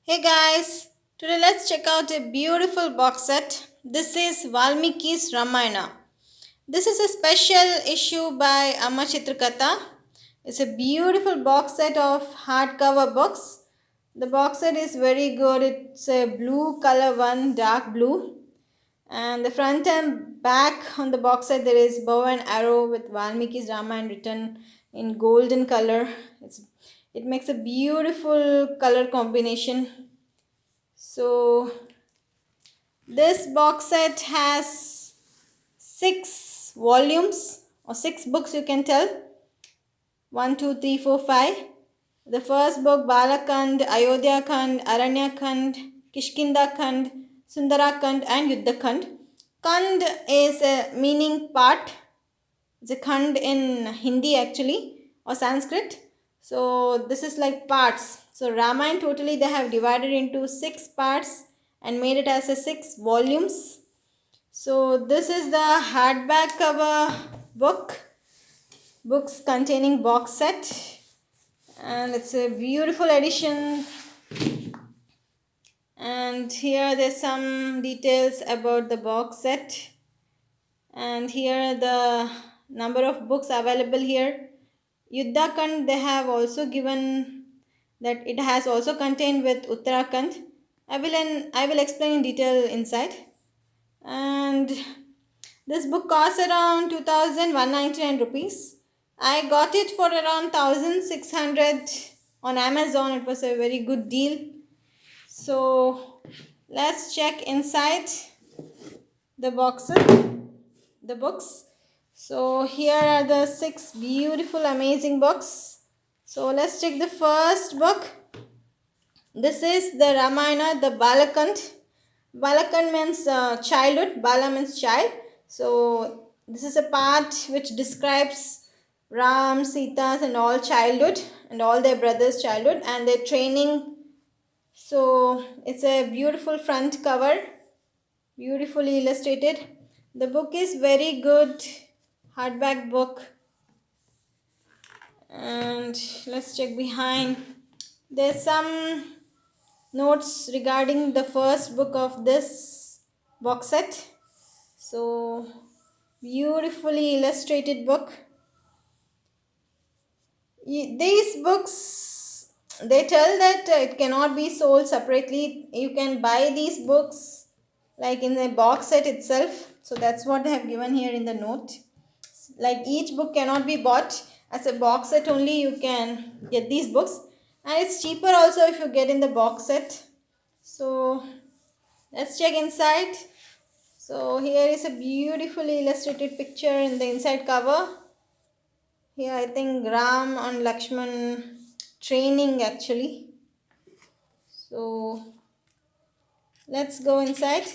Hey guys, today let's check out a beautiful box set. This is Valmiki's Ramayana. This is a special issue by Amar Chitra Katha. It's a beautiful box set of hardcover books. The box set is very good. It's a blue color one, dark blue. And the front and back on the box set there is bow and arrow with Valmiki's Ramayana written in golden color. It makes a beautiful color combination. So this box set has 6 volumes or 6 books, you can tell. 1, 2, 3, 4, 5. The first book, Bala Kand, Ayodhya Kand, Aranya Kand, Kishkindha Kand, Sundara Kand and Yuddha Kand. Kand is a meaning part. It's a Kand in Hindi actually or Sanskrit. So this is like parts. So Ramayana totally they have divided into 6 parts and made it as a 6 volumes. So this is the hardback cover books containing box set, and it's a beautiful edition. And here there's some details about the box set, and here are the number of books available here. Yuddha Kand they have also given that it has also contained with Uttara Kand. I will explain in detail inside. And this book costs around 2,199 rupees. I got it for around 1,600 on Amazon. It was a very good deal. So let's check inside the books. So here are the 6 beautiful amazing books. So let's take the first book. This is the Ramayana, the Bala Kand. Bala Kand means childhood. Bala means child. So this is a part which describes Ram, Sita's and all childhood and all their brothers' childhood and their training. So it's a beautiful front cover, beautifully illustrated. The book is very good, hardback book. And let's check behind. There's some notes regarding the first book of this box set. So beautifully illustrated book. These books, they tell that it cannot be sold separately. You can buy these books like in the box set itself. So that's what they have given here in the note. Like each book cannot be bought as a box set, only you can get these books, and it's cheaper also if you get in the box set. So let's check inside. So here is a beautifully illustrated picture in the inside cover. Here I think Ram and Lakshman training actually. So let's go inside.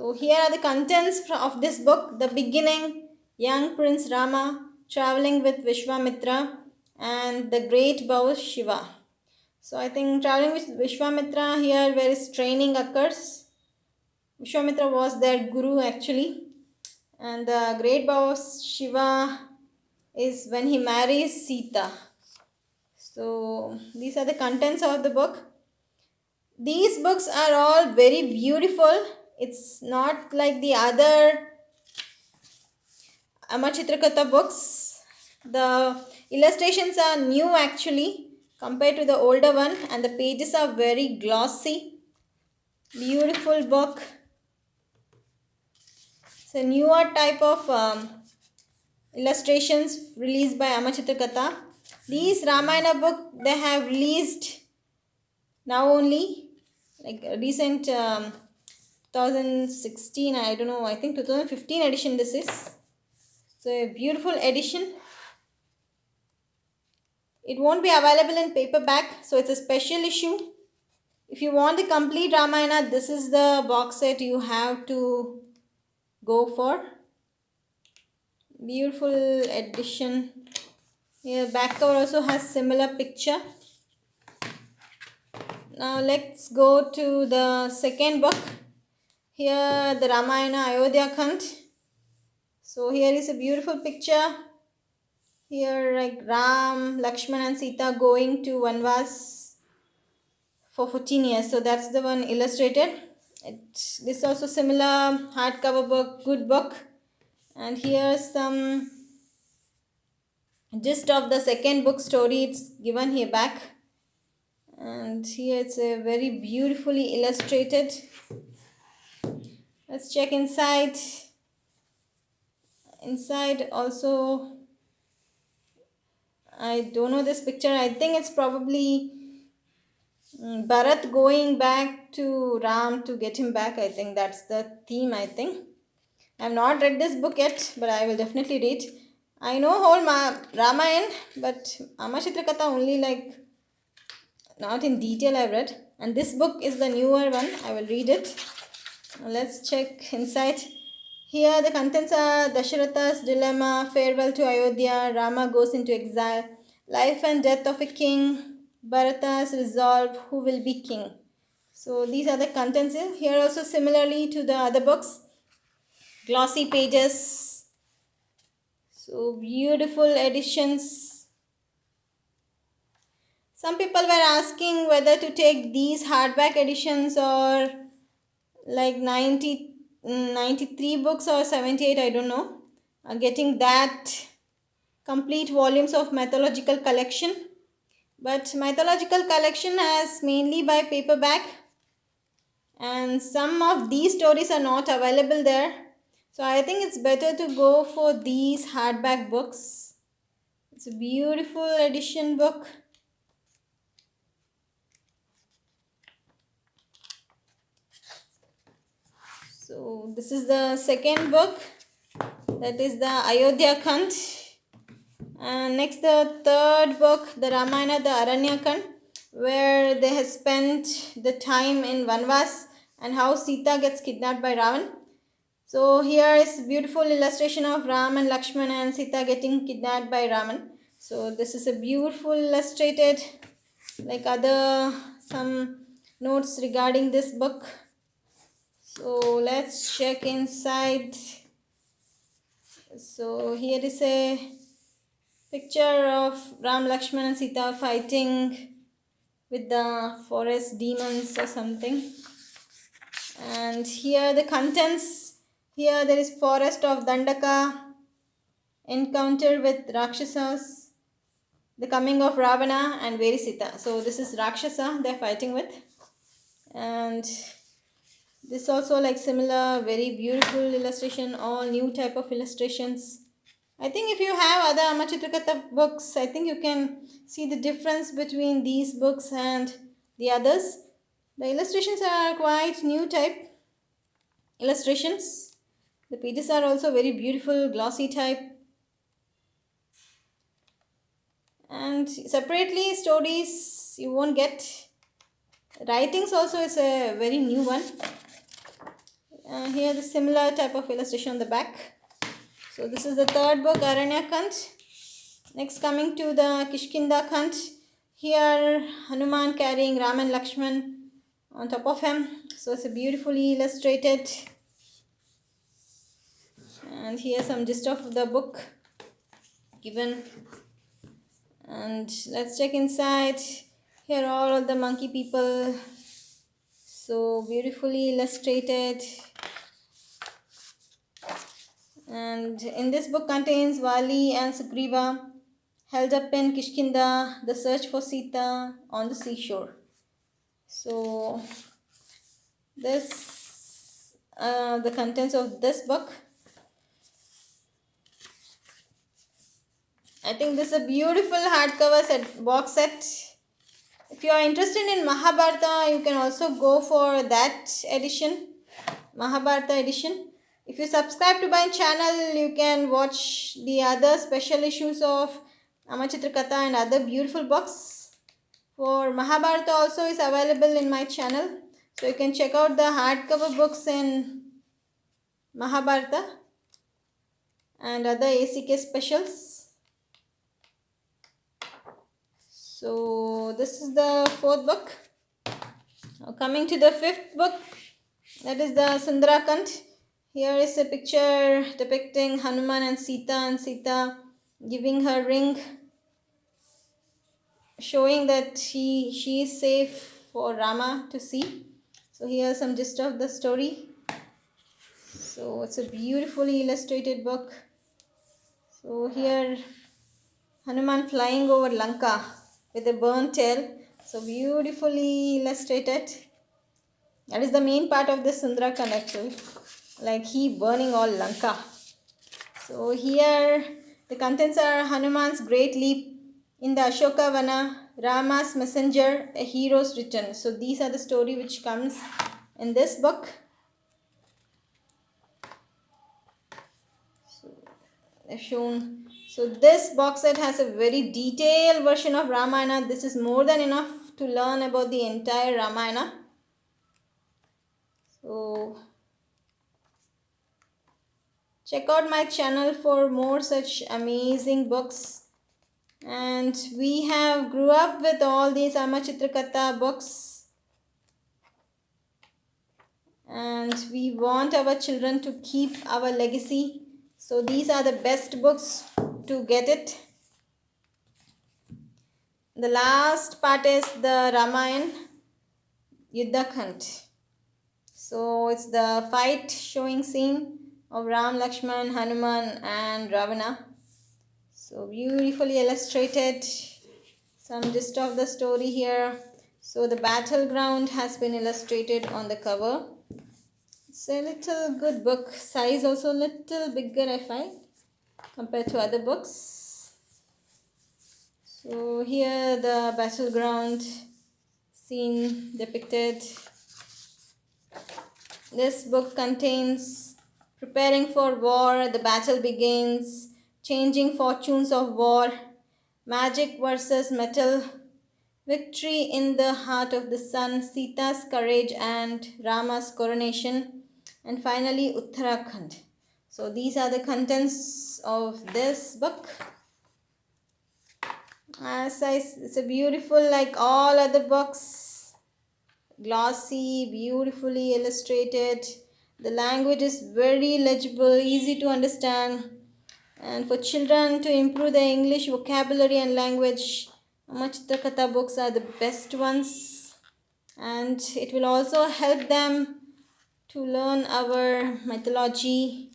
So here are the contents of this book. The beginning, young Prince Rama traveling with Vishwamitra and the great bow Shiva. So I think traveling with Vishwamitra here where his training occurs. Vishwamitra was their guru actually. And the great bow Shiva is when he marries Sita. So these are the contents of the book. These books are all very beautiful. It's not like the other Amar Chitra Katha books. The illustrations are new actually compared to the older one, and the pages are very glossy. Beautiful book. It's a newer type of illustrations released by Amar Chitra Katha. These Ramayana book they have released now only, like recent 2016, I don't know, I think 2015 edition this is. So a beautiful edition. It won't be available in paperback, so it's a special issue. If you want the complete Ramayana, this is the box set you have to go for. Beautiful edition. Here back cover also has similar picture. Now let's go to the second book. Here the Ramayana Ayodhya Kand. So here is a beautiful picture. Here, like Ram, Lakshman, and Sita going to Vanvas for 14 years. So that's the one illustrated. This also similar hardcover book, good book. And here's some gist of the second book story. It's given here back. And here it's a very beautifully illustrated. Let's check inside. Inside also, I don't know this picture. I think it's probably Bharat going back to Ram to get him back. I think that's the theme, I think. I've not read this book yet, but I will definitely read. I know whole Ramayana, but Amar Chitra Katha only like not in detail I've read. And this book is the newer one. I will read it. Let's check inside. Here the contents are Dasharatha's dilemma, farewell to Ayodhya, Rama goes into exile, life and death of a king, Bharata's resolve, who will be king. So these are the contents here also similarly to the other books. Glossy pages. So beautiful editions. Some people were asking whether to take these hardback editions or like 93 books or 78, I don't know. Getting that complete volumes of mythological collection. But mythological collection has mainly by paperback. And some of these stories are not available there. So I think it's better to go for these hardback books. It's a beautiful edition book. So this is the second book, that is the Ayodhya Kand. And next the third book, the Ramayana, the Aranya Kand, where they have spent the time in Vanvas and how Sita gets kidnapped by Ravan. So here is beautiful illustration of Ram and Lakshman and Sita getting kidnapped by Raman. So this is a beautiful illustrated, like other some notes regarding this book. So let's check inside. So here is a picture of Ram, Lakshman and Sita fighting with the forest demons or something. And here the contents. Here there is forest of Dandaka, encounter with Rakshasas, the coming of Ravana and Verisita. So this is Rakshasa they're fighting with. And this also like similar, very beautiful illustration, all new type of illustrations. I think if you have other Amar Chitra Katha books, I think you can see the difference between these books and the others. The illustrations are quite new type illustrations. The pages are also very beautiful, glossy type. And separately stories you won't get. Writings also is a very new one. Here the similar type of illustration on the back. So this is the third book, Aranya Kand. Next coming to the Kishkindha Kand. Here Hanuman carrying Ram and Lakshman on top of him. So it's a beautifully illustrated. And here some gist of the book given. And let's check inside. Here are all the monkey people. So beautifully illustrated. And in this book contains Vali and Sugriva held up in Kishkindha, the search for Sita on the seashore. So this the contents of this book. I think this is a beautiful hardcover set, box set. If you are interested in Mahabharata, you can also go for that edition, Mahabharata edition. If you subscribe to my channel, you can watch the other special issues of Amar Chitra Katha and other beautiful books. For Mahabharata also is available in my channel. So you can check out the hardcover books in Mahabharata and other ACK specials. So this is the fourth book. Now coming to the fifth book, that is the Sundara Kand. Here is a picture depicting Hanuman and Sita giving her ring, showing that she is safe for Rama to see. So here's some gist of the story. So it's a beautifully illustrated book. So here Hanuman flying over Lanka with a burnt tail. So beautifully illustrated. That is the main part of the Sundara Kand actually. Like he burning all Lanka. So here the contents are Hanuman's great leap in the Ashoka Vana, Rama's messenger, a hero's return. So these are the story which comes in this book. So I've shown. So this box set has a very detailed version of Ramayana. This is more than enough to learn about the entire Ramayana. So check out my channel for more such amazing books. And we have grew up with all these Amar Chitra Katha books. And we want our children to keep our legacy. So these are the best books to get it. The last part is the Ramayana Yiddakhunt. So it's the fight showing scene of Ram, Lakshman, Hanuman and Ravana. So beautifully illustrated. Some gist of the story here. So the battleground has been illustrated on the cover. It's a little good book. Size also a little bigger I find compared to other books. So here the battleground scene depicted. This book contains preparing for war, the battle begins, changing fortunes of war, magic versus metal, victory in the heart of the sun, Sita's courage and Rama's coronation, and finally Uttara Kand. So these are the contents of this book. It's a beautiful, like all other books, glossy, beautifully illustrated. The language is very legible, easy to understand. And for children to improve their English vocabulary and language, Amar Chitra Katha books are the best ones. And it will also help them to learn our mythology.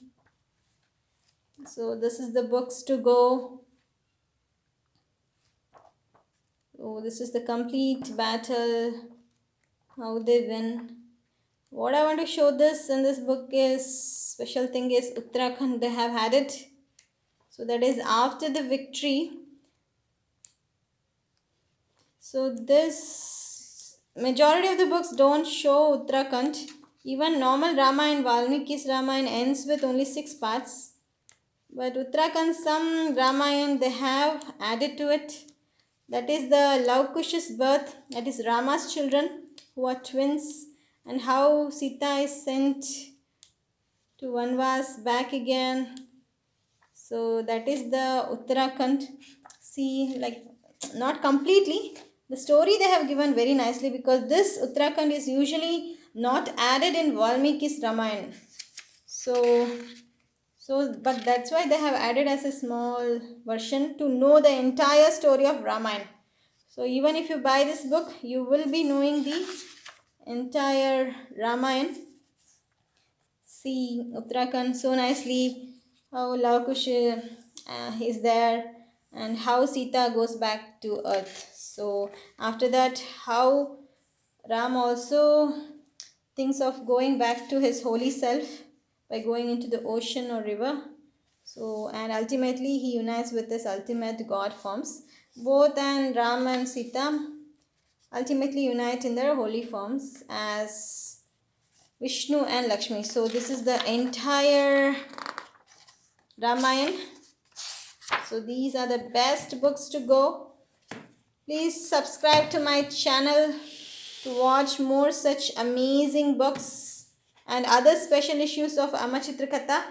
So this is the books to go. So this is the complete battle, how they win. What I want to show this in this book is, special thing is Uttara Kand they have had it. So that is after the victory. So this majority of the books don't show Uttara Kand. Even normal Ramayana, Valmikis Ramayana ends with only 6 parts. But Uttara Kand, some Ramayana they have added to it. That is the Love Kush's birth, that is Rama's children who are twins, and how Sita is sent to Vanvas back again. So that is the Uttara Kand. See, like not completely. The story they have given very nicely, because this Uttara Kand is usually not added in Valmikis Ramayana. But that's why they have added as a small version to know the entire story of Ramayana. So even if you buy this book, you will be knowing the entire Ramayana. See Uttara Kand so nicely, how Lavakush is there and how Sita goes back to earth. So after that, how Ram also thinks of going back to his holy self by going into the ocean or river. So, and ultimately he unites with his ultimate god forms. Both and Ram and Sita ultimately unite in their holy forms as Vishnu and Lakshmi. So this is the entire Ramayana. So these are the best books to go. Please subscribe to my channel to watch more such amazing books and other special issues of Amar Chitra Katha.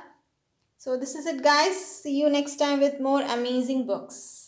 So this is it guys. See you next time with more amazing books.